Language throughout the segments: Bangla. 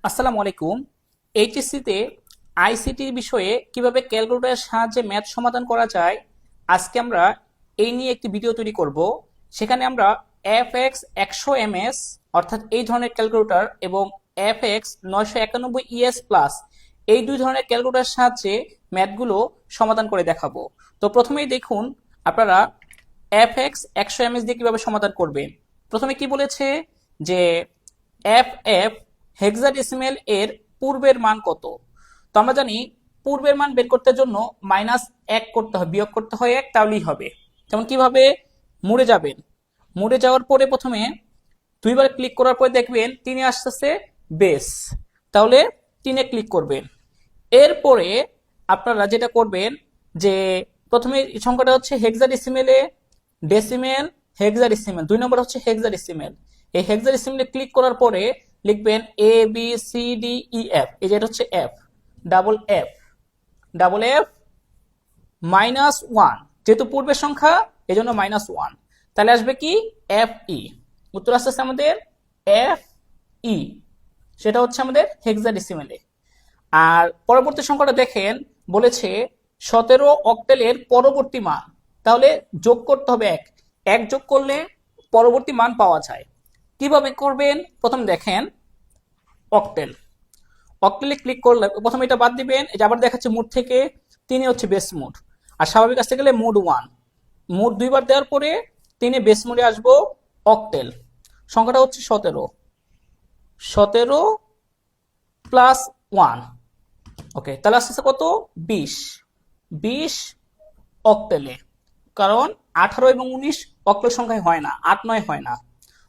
আসসালামু আলাইকুম। এইচএসসিতে আইসিটি বিষয়ে কিভাবে ক্যালকুলেটরের সাহায্যে ম্যাথ সমাধান করা যায়, আজকে আমরা এই নিয়ে একটি ভিডিও তৈরি করব। সেখানে আমরা এফএক্স 100 ms অর্থাৎ এই ধরনের ক্যালকুলেটর এবং এফএক্স 991 প্লাস এই দুই ধরনের ক্যালকুলেটরের সাহায্যে ম্যাথগুলো সমাধান করে দেখাবো। তো প্রথমেই দেখুন আপনারা এফএক্স 100 ms দিয়ে কিভাবে সমাধান করবেন। প্রথমে কি বলেছে যে এফ এফ হেক্সাডেসিমেল এর পূর্বের মান কত। তো আমরা জানি পূর্বের মান বের করতে জন্য -1 করতে হয়, বিয়োগ করতে হয় 1, তাহলেই হবে। যেমন কিভাবে, মুড়ে যাবেন, মুড়ে যাওয়ার পরে প্রথমে দুইবার ক্লিক করার পরে দেখবেন 3 আসতেছে বেস, তাহলে 3 ক্লিক করবেন। এরপরে আপনারা যেটা করবেন যে প্রথমে সংখ্যাটা হচ্ছে হেক্সাডেসিমেলে, ডেসিমেল, হেক্সাডেসিমেল, 2 নম্বর হচ্ছে হেক্সাডেসিমেল। এই হেক্সাডেসিমেলে ক্লিক করার পরে লিখবেন ABCDEF, এই যেটা হচ্ছে F, double F, double F -1, যেহেতু পূর্বের সংখ্যা এই জন্য -1, তাহলে আসবে কি FE। উত্তর আসছে আমাদের FE, সেটা হচ্ছে আমাদের হেক্সাডেসিমেলে। আর পরবর্তী সংখ্যাটা দেখেন, বলেছে 17 অক্টেলের পরবর্তী মান, তাহলে যোগ করতে হবে 1 যোগ করলে পরবর্তী মান পাওয়া যায়। কিভাবে করবেন, প্রথম দেখেন অক্টেল, অক্টেলে ক্লিক করলে প্রথমে এটা বাদ দিবেন, এই যে আবার দেখাচ্ছে মোড থেকে 3 হচ্ছে বেস মোড, আর স্বাভাবিক আসতে গেলে মোড 1, মোড 2বার দেওয়ার পরে 3 বেস মোডে আসবো অক্টেল। সংখ্যাটা হচ্ছে 17 প্লাস 1, ওকে, তাহলে আসতেছে কত 20 অক্টেলে, কারণ 18 এবং 19 অক্টেল সংখ্যায় হয় না, 8 9 হয় না।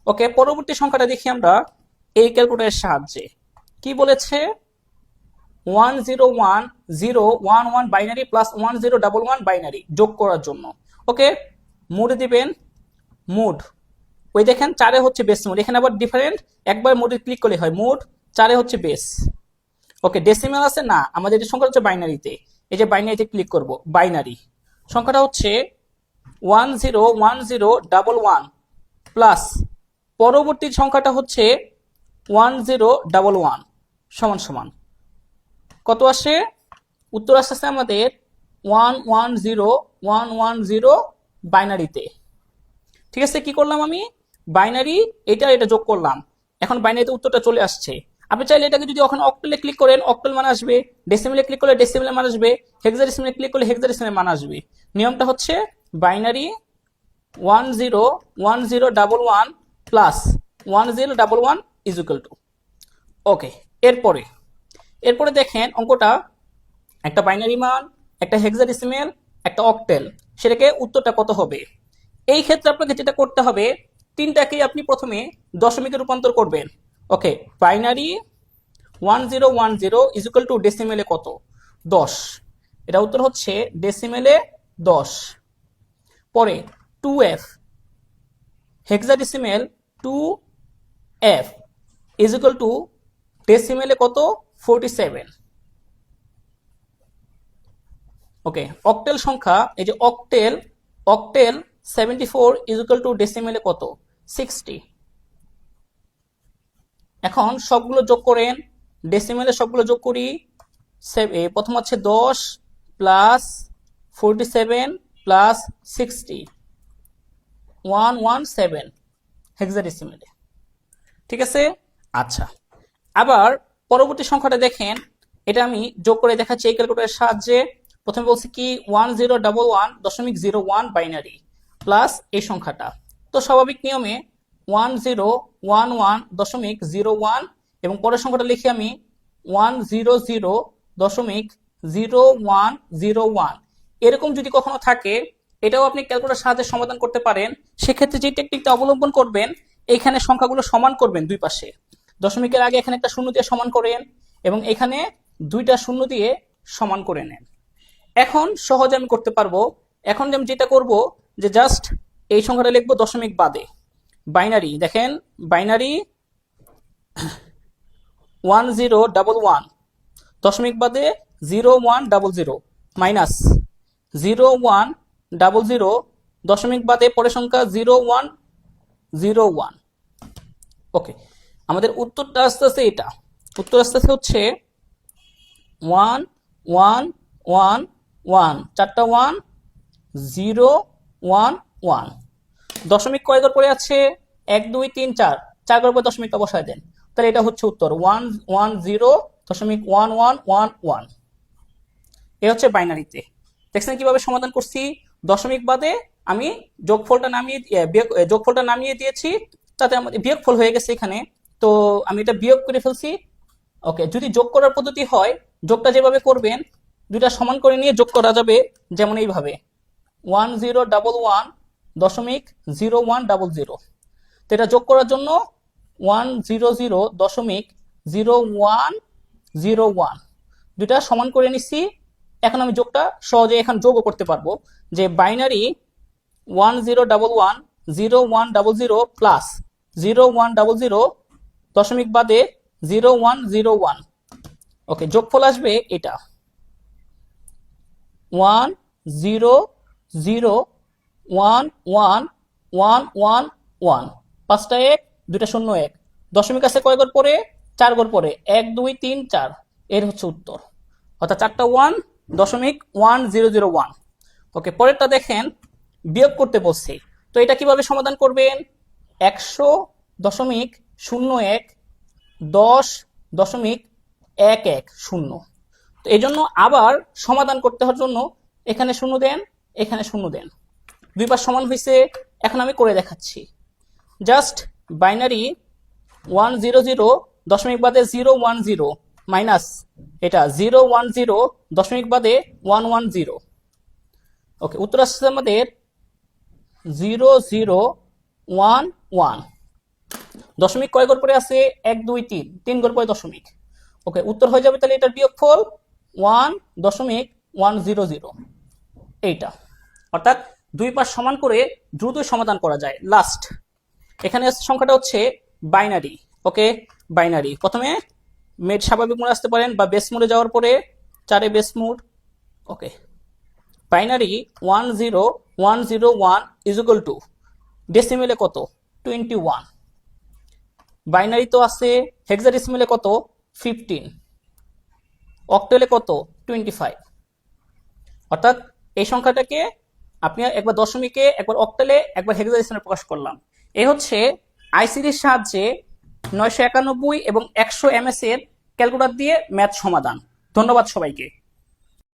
ওকে, পরবর্তী সংখ্যাটা দেখি আমরা এই ক্যালকুলেটরের সাহায্যে। কি বলেছে 101011 বাইনারি প্লাস 1011 বাইনারি যোগ করার জন্য। ওকে, মোডে দিবেন, মোড ওই দেখেন 4 হচ্ছে বেস মোড, এখানে আবার ডিফারেন্ট, একবার মোডে ক্লিক করলে হয়, মোড 4 হচ্ছে বেস। ওকে, ডেসিমেল আছে না, আমাদের এই সংখ্যা হচ্ছে বাইনারিতে, এই যে বাইনারিতে ক্লিক করব, বাইনারি সংখ্যাটা হচ্ছে 101011 প্লাস পরবর্তী সংখ্যাটা হচ্ছে 1011 সমান সমান কত আসে, উত্তর আসছে আমাদের 110110 বাইনারিতে। ঠিক আছে, কি করলাম আমি, বাইনারি এটা যোগ করলাম, এখন বাইনারিতে উত্তরটা চলে আসছে। আপনি চাইলে এটাকে যদি ওখানে অক্টেলে ক্লিক করেন অক্টেল মান আসবে, ডেসিমেলে ক্লিক করলে ডেসিমেলের মান আসবে, হেক্সাডেসিমেলে ক্লিক করলে হেক্সাডেসিমেলের মান আসবে। নিয়মটা হচ্ছে binary 101011 plus 1011 is equal to. Okay, এরপরে দেখেন অঙ্কটা একটা বাইনারি মান, একটা হেক্সাডেসিমেল, একটা অক্টেল, সেটাকে উত্তরটা কত হবে। এই ক্ষেত্রে আপনাকে যেটা করতে হবে, তিনটাকেই আপনি প্রথমে দশমিকে রূপান্তর করবেন। Okay, binary 1010 is equal to ডেসিমেলে কত 10, এটা উত্তর হচ্ছে ডেসিমেলে 10। পরে 2f hexadecimal 2f is equal to ডেসিমেলে কত 47। ওকে, অক্টেল সংখ্যা, এই যে অক্টেল 74 ইজ ইকুয়াল টু ডেসিমেলে কত 60। এখন সবগুলো যোগ করেন, ডেসিমেলে সবগুলো যোগ করি, প্রথম হচ্ছে 10 প্লাস 47 প্লাস 60 117 হেক্সাডেসিমেলে। ঠিক আছে, আচ্ছা, আবার পরবর্তী সংখ্যাটা দেখেন, এটা আমি যোগ করে দেখাচ্ছি এই ক্যালকুলেটরের সাহায্যে। প্রথমে বলছি কি 1011.01 বাইনারি প্লাস এই সংখ্যাটা, তো স্বাভাবিক নিয়মে 1011.01 এবং পরের সংখ্যাটা লিখি আমি 100.0101। এরকম যদি কখনো থাকে, এটাও আপনি ক্যালকুলেটরের সাহায্যে সমাধান করতে পারেন। সেক্ষেত্রে যে টেকনিকটা অবলম্বন করবেন, এইখানে সংখ্যাগুলো সমান করবেন, দুই পাশে দশমিকের আগে এখানে একটা শূন্য দিয়ে সমান করেন এবং এখানে দুইটা শূন্য দিয়ে সমান করে নেন। এখন সহজে আমি করতে পারবো। এখন আমি যেটা করব যে জাস্ট এই সংখ্যাটা লিখবো দশমিক বাদে, বাইনারি দেখেন, বাইনারি 1011 দশমিক বাদে 0100 মাইনাস 0100 দশমিক বাদে পরের সংখ্যা 0101। ওকে, আমাদের উত্তরটা আসতেছে এটা উত্তর আসতেছে হচ্ছে 1 1 1 1, চারটা 1, 0 1 1। দশমিক কয় ঘর পরে আছে? 1 2 3 4, 4 ঘর পরে দশমিকটা বসায় দেন, তাহলে এটা হচ্ছে উত্তর 110.1111। এ হচ্ছে বাইনারিতে। দেখছেন কিভাবে সমাধান করছি? দশমিক বাদে আমি যোগফলটা নামিয়ে দিয়েছি, তাতে আমাদের বিয়োগফল হয়ে গেছে এখানে। তো আমি এটা বিয়োগ করে ফেলছি। ওকে, যদি যোগ করার পদ্ধতি হয়, যোগটা যেভাবে করবেন, দুইটা সমান করে নিয়ে যোগ করা যাবে, যেমন এইভাবে 1011.0100। তো এটা যোগ করার জন্য 100.0101 দুইটা সমান করে নিচ্ছি। এখন আমি যোগটা সহজে এখন যোগও করতে পারবো, যে বাইনারি 1011.0100 প্লাস 0100 দশমিক বাদে 0101। ওকে, যোগফল আসবে এটা 100111111। পাঁচটা 1, দুইটা 0 1। দশমিক আছে কয় ঘর পরে? 4 ঘর পরে, 1 2 3 4। এর হচ্ছে উত্তর, অর্থাৎ চারটা 1.1001। ওকে, পরেরটা দেখেন, বিয়োগ করতে বলছে। তো এটা কিভাবে সমাধান করবেন? 100.01 10.11 তো এই জন্য আবার সমাধান করতে হওয়ার জন্য এখানে 0 দেন, এখানে 0 দেন, দুই পাশ সমান হয়েছে। এখন আমি করে দেখাচ্ছি। জাস্ট বাইনারি 100 দশমিক বাদে 010 মাইনাস এটা 010 দশমিক বাদে 110। ওকে, উত্তর আসছে আমাদের 0011। দশমিক কয় ঘর পরে আছে? 1 2 3, 3 ঘর পরে দশমিক। ওকে, উত্তর হয়ে যাবে তাহলে এটার বিয়োগফল 1.100। এইটা, অর্থাৎ দুই পাশ সমান করে দ্রুত সমাধান করা যায়। লাস্ট এখানে সংখ্যাটা হচ্ছে বাইনারি। ওকে, বাইনারি প্রথমে মেড স্বাভাবিক মোডে আসতে পারেন, বা বেস মোডে যাওয়ার পরে 4 base mode. Okay, binary 10101 is equal to ডেসিমেলে কত? 21। বাইনারি তো আছে, হেক্সাডেসিমেলে কত? 15। অক্টেলে কত? 25। অর্থাৎ এই সংখ্যাটাকে আপনি একবার দশমিকে, একবার অক্টেলে, একবার হেক্সাডেসিমেলে প্রকাশ করলাম। এই হচ্ছে আইসিটির সাহায্যে 991 এবং 100 MS এর ক্যালকুলেটর দিয়ে ম্যাথ সমাধান। ধন্যবাদ সবাইকে।